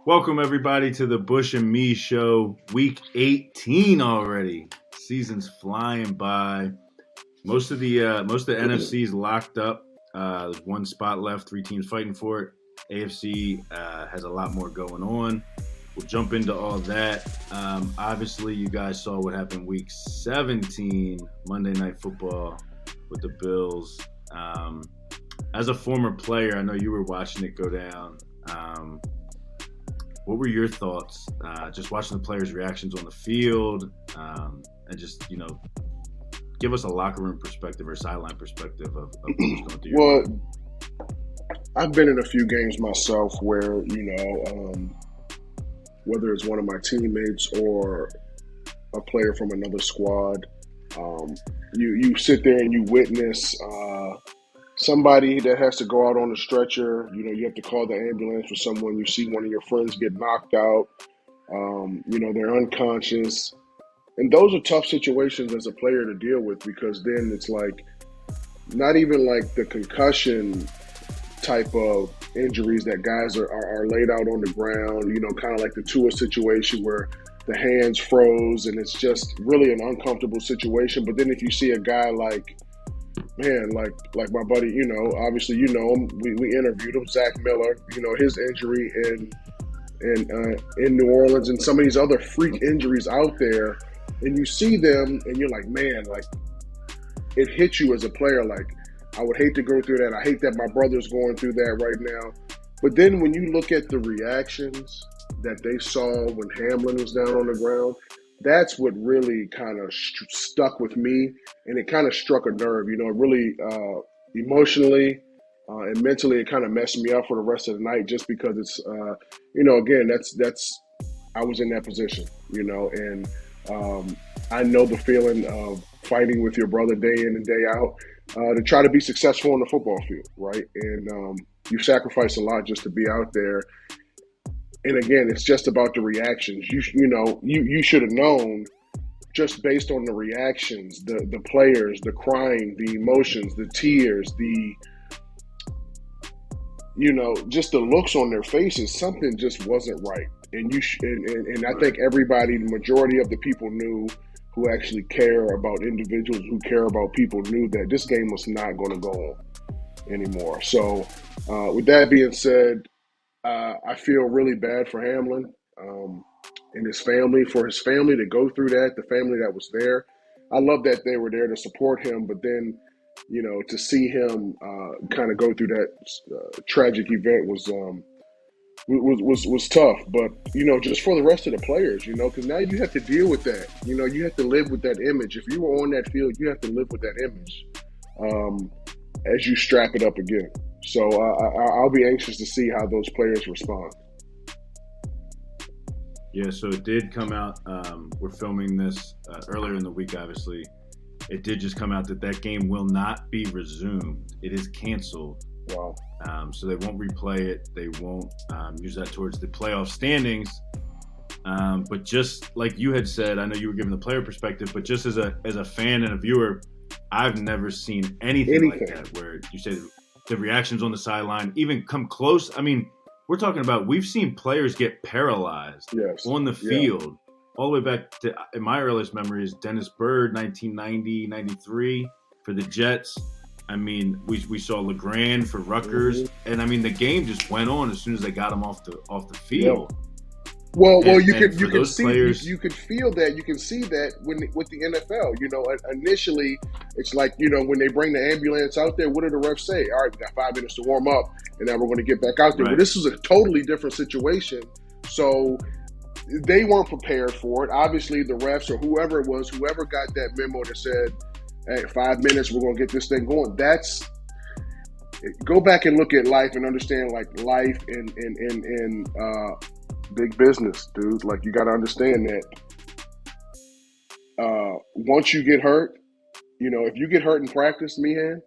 Welcome everybody to the Bush and Me show. Week 18 already. Season's flying by. Most of the NFC's locked up. There's one spot left. 3 teams fighting for it. AFC has a lot more going on. We'll jump into all that. Obviously, you guys saw what happened week 17, Monday Night Football with the Bills. As a former player, I know you were watching it go down. What were your thoughts just watching the players' reactions on the field and just, give us a locker room perspective or sideline perspective of what was going through your mind? I've been in a few games myself where, whether it's one of my teammates or a player from another squad, you sit there and you witness somebody that has to go out on a stretcher. You have to call the ambulance for someone. You see one of your friends get knocked out. They're unconscious. And those are tough situations as a player to deal with, because then it's like not even like the concussion type of injuries that guys are laid out on the ground, kind of like the Tua situation where the hands froze and it's just really an uncomfortable situation. But then if you see a guy like my buddy, obviously him, we interviewed him, Zach Miller, his injury in New Orleans and some of these other freak injuries out there, and you see them and you're like, man, like it hits you as a player. Like, I would hate to go through that. I hate that my brother's going through that right now. But then when you look at the reactions that they saw when Hamlin was down on the ground, that's what really kind of stuck with me, and it kind of struck a nerve. It really emotionally and mentally, it kind of messed me up for the rest of the night, just because it's, again, that's I was in that position, and I know the feeling of fighting with your brother day in and day out to try to be successful on the football field, right? And you sacrifice a lot just to be out there. And again, it's just about the reactions. You should have known, just based on the reactions, the players, the crying, the emotions, the tears, just the looks on their faces. Something just wasn't right. And and I think everybody, the majority of the people who actually care about individuals, who care about people, knew that this game was not going to go on anymore. So with that being said, I feel really bad for Hamlin and his family, for his family to go through that, the family that was there. I love that they were there to support him, but then, to see him kind of go through that tragic event was tough. But, just for the rest of the players, because now you have to deal with that. You have to live with that image. If you were on that field, you have to live with that image as you strap it up again. So I'll be anxious to see how those players respond. Yeah, so it did come out. We're filming this earlier in the week, obviously. It did just come out that game will not be resumed. It is canceled. Wow. So they won't replay it. They won't use that towards the playoff standings. But just like you had said, I know you were giving the player perspective, but just as a fan and a viewer, I've never seen anything like that, where you say the reactions on the sideline even come close. I mean, we're talking about, we've seen players get paralyzed on the field, all the way back to, in my earliest memories, Dennis Byrd, 1990, 93 for the Jets. I mean, we saw LeGrand for Rutgers, and I mean, the game just went on as soon as they got him off the field. Yeah. Well, you could feel that, you can see that with the NFL. Initially, it's like, when they bring the ambulance out there, what do the refs say? All right, we got 5 minutes to warm up, and now we're going to get back out there. Right. But this is a totally different situation, so they weren't prepared for it. Obviously, the refs or whoever it was, whoever got that memo that said, hey, 5 minutes, we're going to get this thing going. Go back and look at life and understand, like, life in big business, dude. Like, you got to understand that once you get hurt, if you get hurt in practice, Meehan,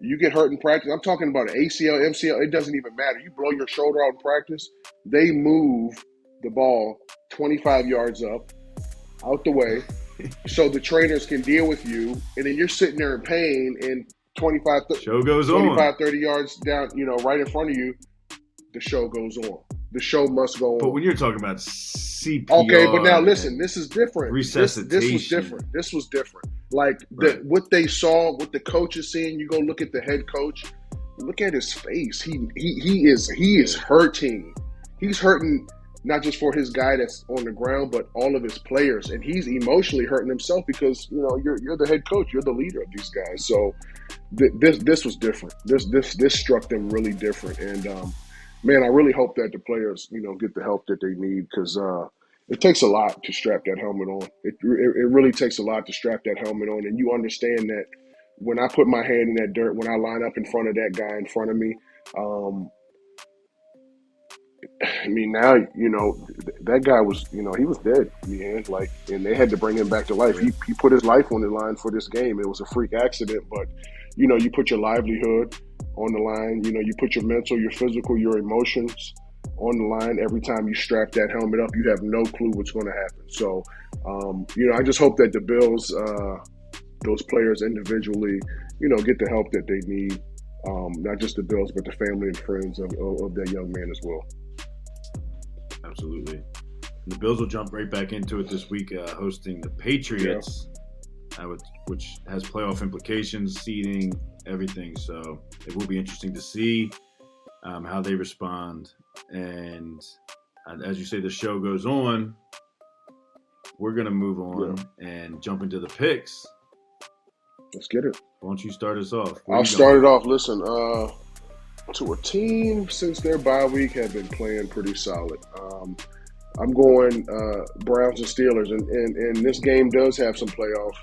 you get hurt in practice. I'm talking about an ACL, MCL. It doesn't even matter. You blow your shoulder out in practice, they move the ball 25 yards up, out the way, so the trainers can deal with you. And then you're sitting there in pain, and 25, show goes on. 30 yards down, right in front of you, the show goes on. the show must go But on. when you're talking about CPR, Okay, but now listen, this is different. Resuscitation. This was different. Like Right. what they saw, what the coach is seeing. You go look at the head coach. Look at his face. He is hurting. He's hurting not just for his guy that's on the ground, but all of his players, and he's emotionally hurting himself because you're the head coach, you're the leader of these guys. So this was different. This struck them really different, and man, I really hope that the players get the help that they need because it takes a lot to strap that helmet on. It really takes a lot to strap that helmet on, and you understand that when I put my hand in that dirt, when I line up in front of that guy in front of me. I mean, now that guy was, he was dead, man. Like, and they had to bring him back to life. He put his life on the line for this game. It was a freak accident, but you put your livelihood on the line. You put your mental, your physical, your emotions on the line. Every time you strap that helmet up, you have no clue what's going to happen. So, I just hope that the Bills, those players individually, get the help that they need. Not just the Bills, but the family and friends of that young man as well. Absolutely. The Bills will jump right back into it this week, hosting the Patriots, which has playoff implications, seeding, everything. So it will be interesting to see how they respond. And as you say, the show goes on. We're going to move on and jump into the picks. Let's get it. Why don't you start us off? I'll start it off. Listen, to a team since their bye week have been playing pretty solid. I'm going Browns and Steelers, and this game does have some playoff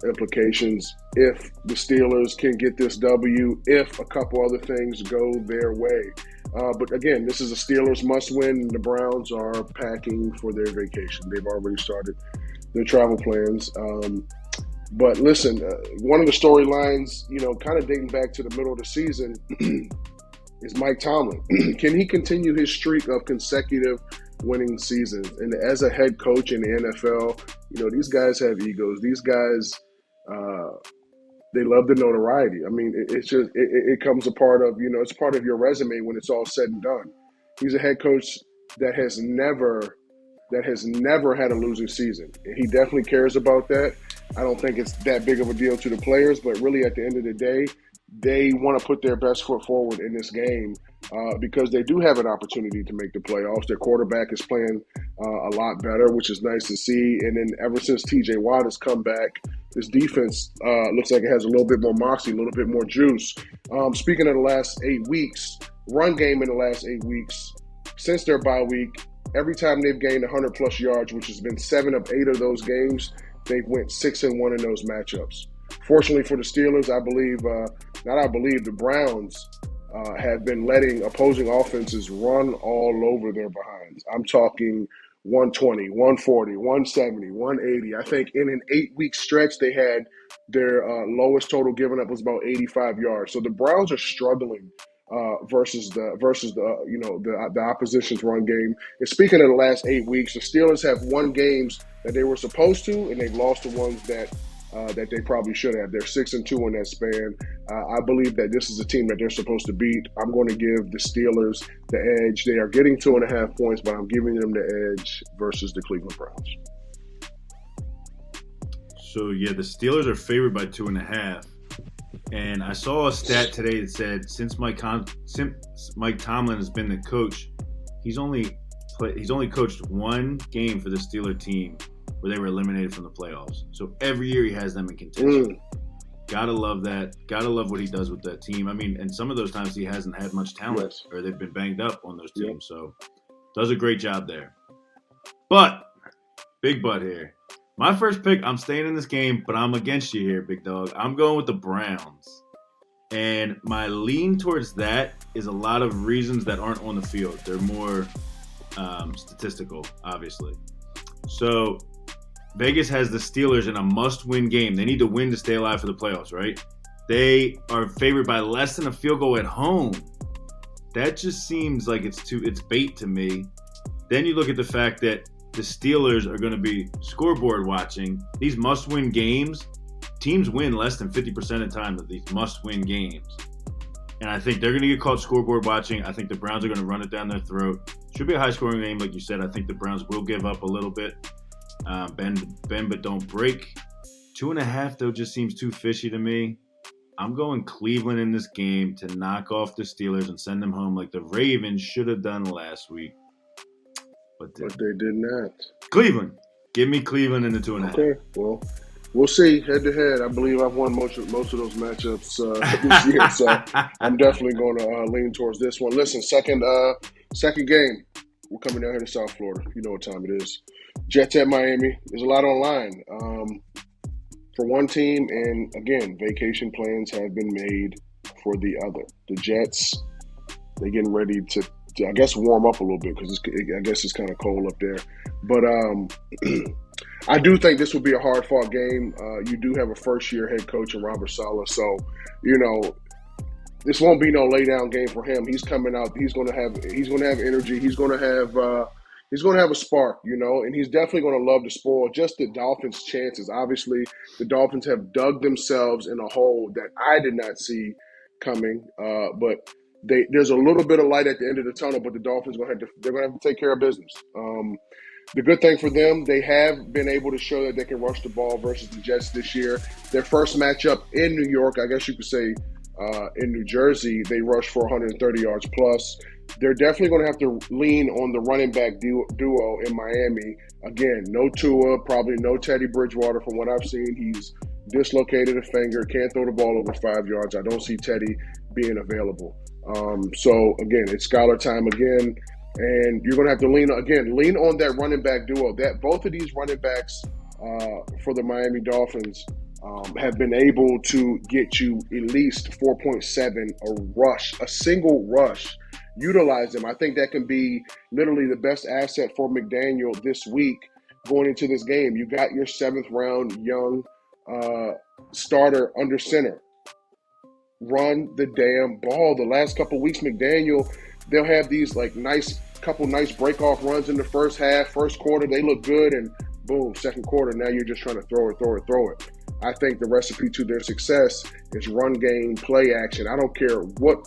implications if the Steelers can get this W, if a couple other things go their way. But again, this is a Steelers must-win. The Browns are packing for their vacation. They've already started their travel plans. But listen, one of the storylines, kind of dating back to the middle of the season is Mike Tomlin. Can he continue his streak of consecutive winning seasons? And as a head coach in the NFL, these guys have egos. These guys, they love the notoriety. I mean, it's just, it comes a part of, it's part of your resume when it's all said and done. He's a head coach that has never had a losing season. And he definitely cares about that. I don't think it's that big of a deal to the players, but really at the end of the day, they want to put their best foot forward in this game because they do have an opportunity to make the playoffs. Their quarterback is playing a lot better, which is nice to see. And then ever since T.J. Watt has come back, this defense looks like it has a little bit more moxie, a little bit more juice. Speaking of the last 8 weeks, run game in the last 8 weeks, since their bye week, every time they've gained 100-plus yards, which has been 7 of 8 of those games, they've went 6-1 in those matchups. Fortunately for the Steelers, the Browns have been letting opposing offenses run all over their behinds. I'm talking 120, 140, 170, 180. I think in an 8-week stretch, they had their lowest total given up was about 85 yards. So the Browns are struggling versus the opposition's run game. And speaking of the last 8 weeks, the Steelers have won games that they were supposed to, and they've lost the ones that they probably should have. They're 6-2 in that span. I believe that this is a team that they're supposed to beat. I'm going to give the Steelers the edge. They are getting 2.5 points, but I'm giving them the edge versus the Cleveland Browns. So yeah, the Steelers are favored by 2.5. And I saw a stat today that said since Mike Tomlin has been the coach, he's only coached one game for the Steeler team where they were eliminated from the playoffs. So every year he has them in contention. Gotta love that. Gotta love what he does with that team. I mean, and some of those times he hasn't had much talent or they've been banged up on those teams. So does a great job there. But, big but here. My first pick, I'm staying in this game, but I'm against you here, big dog. I'm going with the Browns. And my lean towards that is a lot of reasons that aren't on the field. They're more statistical, obviously. So Vegas has the Steelers in a must-win game. They need to win to stay alive for the playoffs, right? They are favored by less than a field goal at home. That just seems like it's bait to me. Then you look at the fact that the Steelers are going to be scoreboard watching. These must-win games, teams win less than 50% of the time of these must-win games. And I think they're going to get caught scoreboard watching. I think the Browns are going to run it down their throat. Should be a high-scoring game, like you said. I think the Browns will give up a little bit. Bend, but don't break. 2.5, though, just seems too fishy to me. I'm going Cleveland in this game to knock off the Steelers and send them home like the Ravens should have done last week. But they did not. Cleveland. Give me Cleveland in the 2.5. Okay, well, we'll see head-to-head. I believe I've won most of those matchups this year, so I'm definitely going to lean towards this one. Listen, second game. We're coming down here to South Florida. You know what time it is. Jets at Miami. There's a lot on line for one team, and again, vacation plans have been made for the other. The Jets, they're getting ready to I guess, warm up a little bit because I guess it's kind of cold up there. But I do think this will be a hard-fought game. You do have a first-year head coach in Robert Saleh, so this won't be no lay-down game for him. He's coming out. He's going to have energy. He's going to have a spark, and he's definitely going to love to spoil just the Dolphins' chances. Obviously, the Dolphins have dug themselves in a hole that I did not see coming, but there's a little bit of light at the end of the tunnel, but the Dolphins they're going to have to take care of business. The good thing for them, they have been able to show that they can rush the ball versus the Jets this year. Their first matchup in New York, I guess you could say in New Jersey, they rushed for 130 yards plus. They're definitely going to have to lean on the running back duo in Miami. Again, no Tua, probably no Teddy Bridgewater from what I've seen. He's dislocated a finger, can't throw the ball over 5 yards. I don't see Teddy being available. So, again, it's scholar time again, and you're going to have to lean on that running back duo. That both of these running backs for the Miami Dolphins have been able to get you at least 4.7 a single rush. Utilize them. I think that can be literally the best asset for McDaniel this week going into this game. You got your 7th-round young starter under center. Run the damn ball. The last couple weeks, McDaniel, they'll have these nice break-off runs in the first half, first quarter. They look good, and boom, second quarter, now you're just trying to throw it. I think the recipe to their success is run game, play action. I don't care what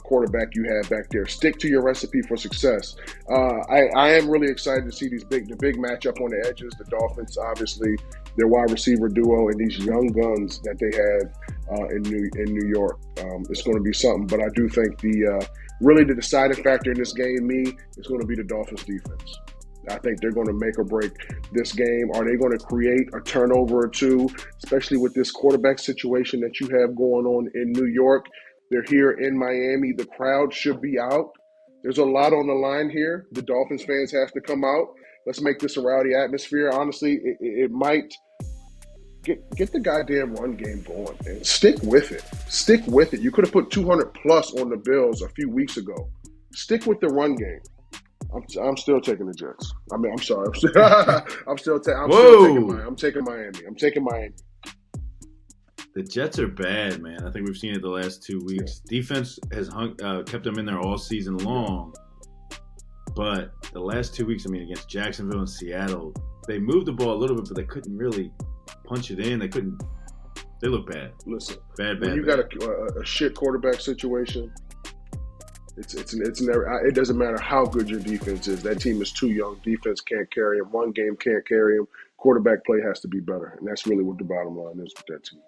quarterback you have back there. Stick to your recipe for success. I am really excited to see the big matchup on the edges. The Dolphins, obviously, their wide receiver duo and these young guns that they have in New York. It's going to be something. But I do think the deciding factor in this game, is going to be the Dolphins' defense. I think they're going to make or break this game. Are they going to create a turnover or two, especially with this quarterback situation that you have going on in New York? They're here in Miami. The crowd should be out. There's a lot on the line here. The Dolphins fans have to come out. Let's make this a rowdy atmosphere. Honestly, it might get the goddamn run game going, man. Stick with it. You could have put 200 plus on the Bills a few weeks ago. Stick with the run game. I'm still taking the Jets. I'm sorry. I'm taking Miami. The Jets are bad, man. I think we've seen it the last 2 weeks. Yeah. Defense has kept them in there all season long. But the last 2 weeks, against Jacksonville and Seattle, they moved the ball a little bit, but they couldn't really punch it in. They look bad. Listen, bad. When you got a shit quarterback situation, it's never. It doesn't matter how good your defense is. That team is too young. Defense can't carry them. One game can't carry them. Quarterback play has to be better, and that's really what the bottom line is with that team.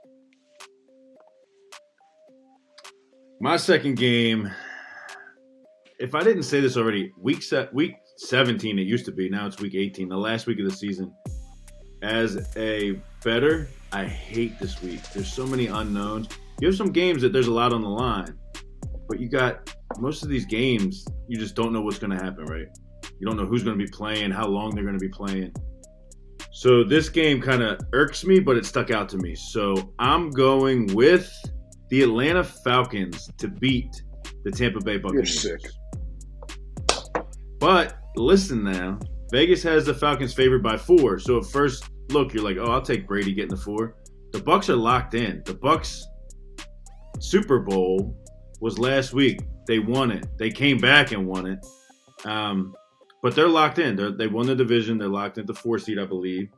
My second game, if I didn't say this already, week 17 it used to be. Now it's week 18, the last week of the season. As a bettor, I hate this week. There's so many unknowns. You have some games that there's a lot on the line, but you got most of these games, you just don't know what's going to happen, right? You don't know who's going to be playing, how long they're going to be playing. So this game kind of irks me, but it stuck out to me. So I'm going with the Atlanta Falcons to beat the Tampa Bay Buccaneers. You're sick. But listen now, Vegas has the Falcons favored by 4. So at first look, you're like, oh, I'll take Brady getting the 4. The Bucs are locked in. The Bucs Super Bowl was last week. They won it. They came back and won it. But they're locked in. They won the division. They're locked into 4 seed, I believe.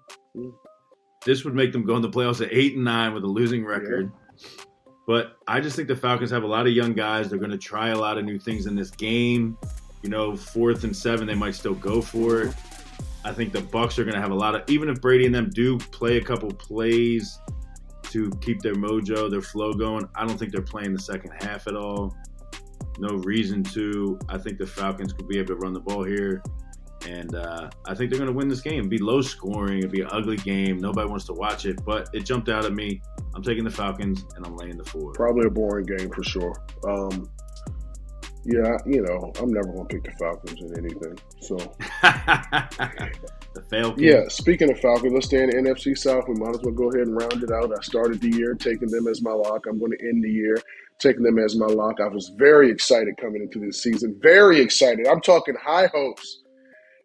This would make them go in the playoffs at 8-9 with a losing record. Yeah. But I just think the Falcons have a lot of young guys. They're going to try a lot of new things in this game. 4th and 7, they might still go for it. I think the Bucs are going to have a lot of, even if Brady and them do play a couple plays to keep their mojo, their flow going, I don't think they're playing the second half at all. No reason to. I think the Falcons could be able to run the ball here. And I think they're going to win this game. It'd be low scoring. It'd be an ugly game. Nobody wants to watch it, but it jumped out at me. I'm taking the Falcons, and I'm laying the 4. Probably a boring game for sure. Yeah, I'm never going to pick the Falcons in anything. So the Falcons. Yeah, speaking of Falcons, let's stay in the NFC South. We might as well go ahead and round it out. I started the year taking them as my lock. I'm going to end the year taking them as my lock. I was very excited coming into this season. Very excited. I'm talking high hopes.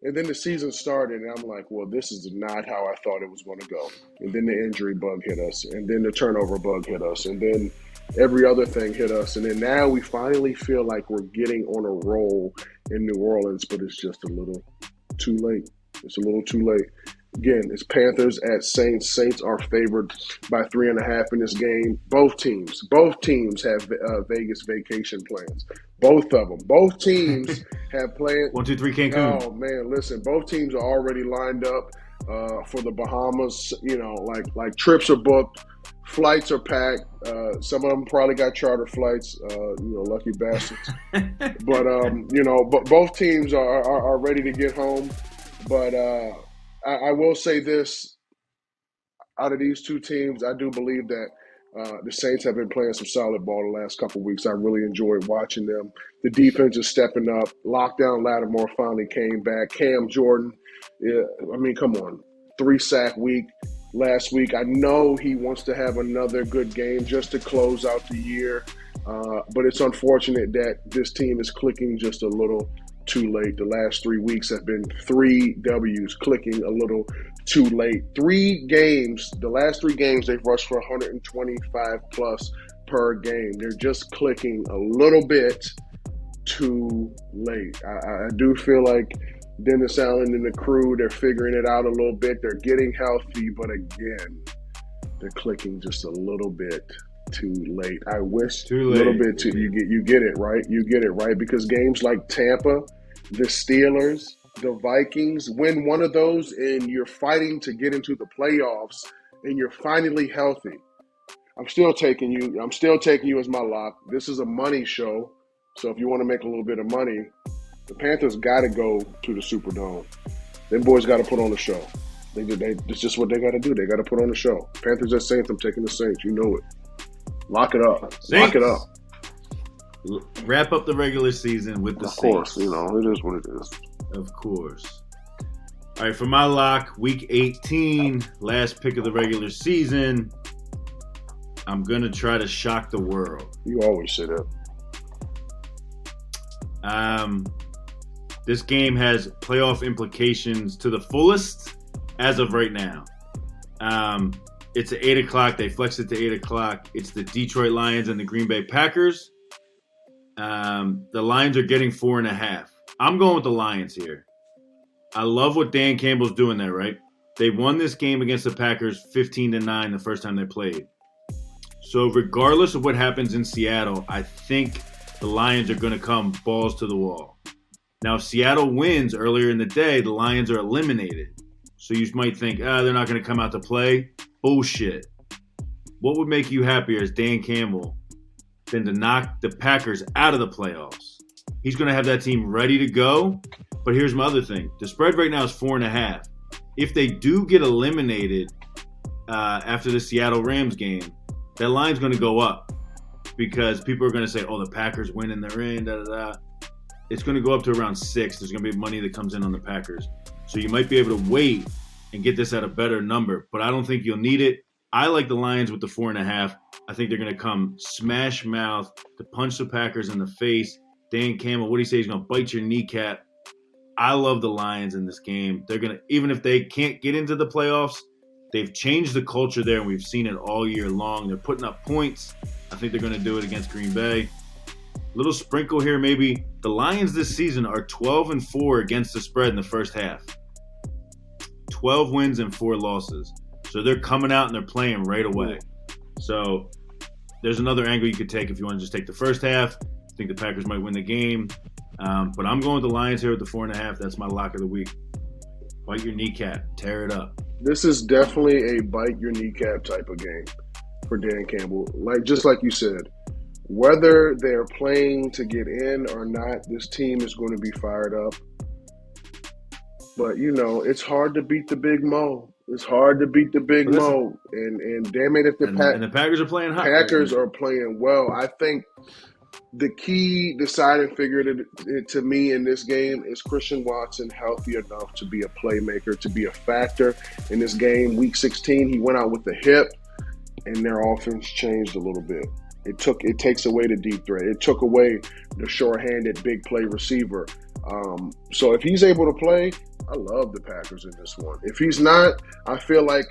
And then the season started, and I'm like, well, this is not how I thought it was going to go. And then the injury bug hit us, and then the turnover bug hit us, and then every other thing hit us. And then now we finally feel like we're getting on a roll in New Orleans, but it's just a little too late. It's a little too late. Again, it's Panthers at Saints. Saints are favored by 3.5 in this game. Both teams have Vegas vacation plans. Both of them. Both teams have plans. 1, 2, 3 Cancun. Oh man, listen. Both teams are already lined up for the Bahamas. Like trips are booked, flights are packed. Some of them probably got charter flights. Lucky bastards. But both teams are ready to get home. But I will say this, out of these two teams, I do believe that the Saints have been playing some solid ball the last couple of weeks. I really enjoyed watching them. The defense is stepping up. Lockdown Lattimore finally came back. Cam Jordan, come on, 3-sack week last week. I know he wants to have another good game just to close out the year, but it's unfortunate that this team is clicking just a little too late. The last 3 weeks have been 3 W's, clicking a little too late. The last 3 games, they've rushed for 125 plus per game. They're just clicking a little bit too late. I do feel like Dennis Allen and the crew, they're figuring it out a little bit. They're getting healthy, but again, they're clicking just a little bit too late. I wish too late. A little bit too. You get it right. You get it right, because games like Tampa, the Steelers, the Vikings, win one of those and you're fighting to get into the playoffs and you're finally healthy. I'm still taking you as my lock. This is a money show. So if you want to make a little bit of money, the Panthers got to go to the Superdome. Them boys got to put on a show. It's just what they got to do. They got to put on a show. Panthers at Saints, I'm taking the Saints. You know it. Lock it up. Saints. Lock it up. Wrap up the regular season with the Saints. Of course, it is what it is. Of course. All right, for my lock, Week 18, last pick of the regular season, I'm going to try to shock the world. You always say that. This game has playoff implications to the fullest as of right now. It's at 8 o'clock. They flexed it to 8 o'clock. It's the Detroit Lions and the Green Bay Packers. The Lions are getting 4.5. I'm going with the Lions here. I love what Dan Campbell's doing there, right? They won this game against the Packers 15-9 the first time they played. So regardless of what happens in Seattle, I think the Lions are going to come balls to the wall. Now, if Seattle wins earlier in the day, the Lions are eliminated. So you might think, they're not going to come out to play. Bullshit. What would make you happier as Dan Campbell than to knock the Packers out of the playoffs? He's going to have that team ready to go. But here's my other thing. The spread right now is 4.5. If they do get eliminated after the Seattle Rams game, that line's going to go up because people are going to say, the Packers win and they're in, da-da-da. It's going to go up to around 6. There's going to be money that comes in on the Packers. So you might be able to wait and get this at a better number, but I don't think you'll need it. I like the Lions with the 4.5. I think they're going to come smash mouth to punch the Packers in the face. Dan Campbell, what do you say? He's going to bite your kneecap. I love the Lions in this game. They're going to, even if they can't get into the playoffs, they've changed the culture there, and we've seen it all year long. They're putting up points. I think they're going to do it against Green Bay. Little sprinkle here, maybe. The Lions this season are 12-4 against the spread in the first half. 12 wins and 4 losses. So they're coming out and they're playing right away. So there's another angle you could take if you want to just take the first half. I think the Packers might win the game. But I'm going with the Lions here with the 4.5. That's my lock of the week. Bite your kneecap. Tear it up. This is definitely a bite your kneecap type of game for Dan Campbell. Just like you said, whether they're playing to get in or not, this team is going to be fired up. But, it's hard to beat the Big Mo. It's hard to beat the Big Mo. And damn it, if the Packers are playing hot. Packers are playing well. I think the key deciding figure to me in this game is Christian Watson healthy enough to be a playmaker, to be a factor in this game. Week 16, he went out with the hip, and their offense changed a little bit. It takes away the deep threat. It took away the short-handed big play receiver. So if he's able to play, I love the Packers in this one. If he's not, I feel like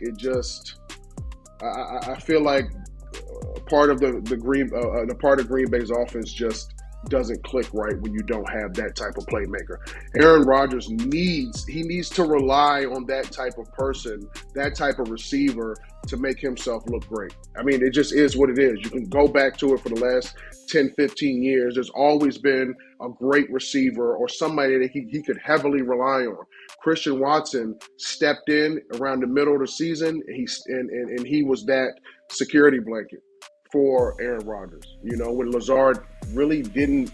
I feel like part of the part of Green Bay's offense just doesn't click right when you don't have that type of playmaker. Aaron Rodgers needs to rely on that type of person, that type of receiver to make himself look great. I mean, it just is what it is. You can go back to it for the last 10, 15 years. There's always been a great receiver or somebody that he could heavily rely on. Christian Watson stepped in around the middle of the season, and he was that security blanket for Aaron Rodgers. When Lazard really didn't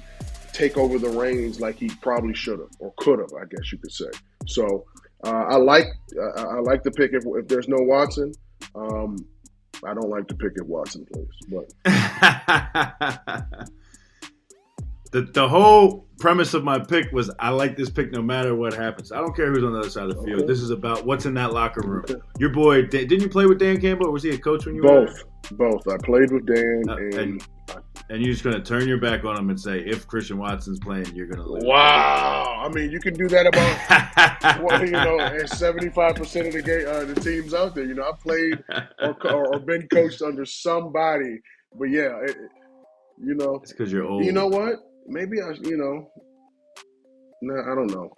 take over the reins like he probably should have or could have, I guess you could say. So I like the pick if there's no Watson. I don't like to pick if Watson plays, but the whole premise of my pick was I like this pick no matter what happens. I don't care who's on the other side of the field. This is about what's in that locker room. Okay. Your boy, didn't you play with Dan Campbell, or was he a coach when you were there? Both. I played with Dan, and you're just going to turn your back on him and say, if Christian Watson's playing, you're going to lose. Wow. I mean, you can do that about, and 75% of the teams out there. I played or been coached under somebody. But, yeah, it's because you're old. You know what? Maybe I don't know.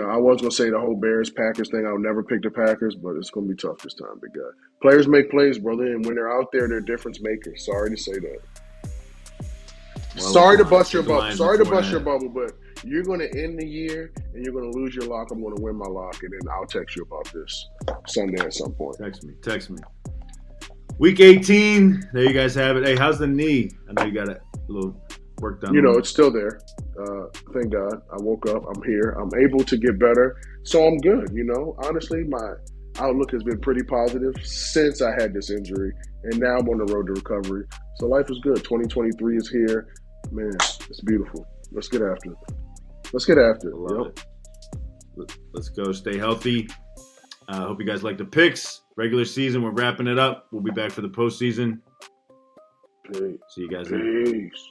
I was going to say the whole Bears-Packers thing. I'll never pick the Packers, but it's going to be tough this time, big guy. Players make plays, brother, and when they're out there, they're difference makers. Sorry to say that. Well, sorry to bust your bubble, but you're going to end the year, and you're going to lose your lock. I'm going to win my lock, and then I'll text you about this Sunday at some point. Text me. Week 18, there you guys have it. Hey, how's the knee? I know you got a little work done. It's still there. Thank God. I woke up. I'm here. I'm able to get better. So I'm good. Honestly, my outlook has been pretty positive since I had this injury. And now I'm on the road to recovery. So life is good. 2023 is here. Man, it's beautiful. Let's get after it. I love it. Let's go. Stay healthy. Hope you guys like the picks. Regular season, we're wrapping it up. We'll be back for the postseason. Peace. See you guys later. Peace.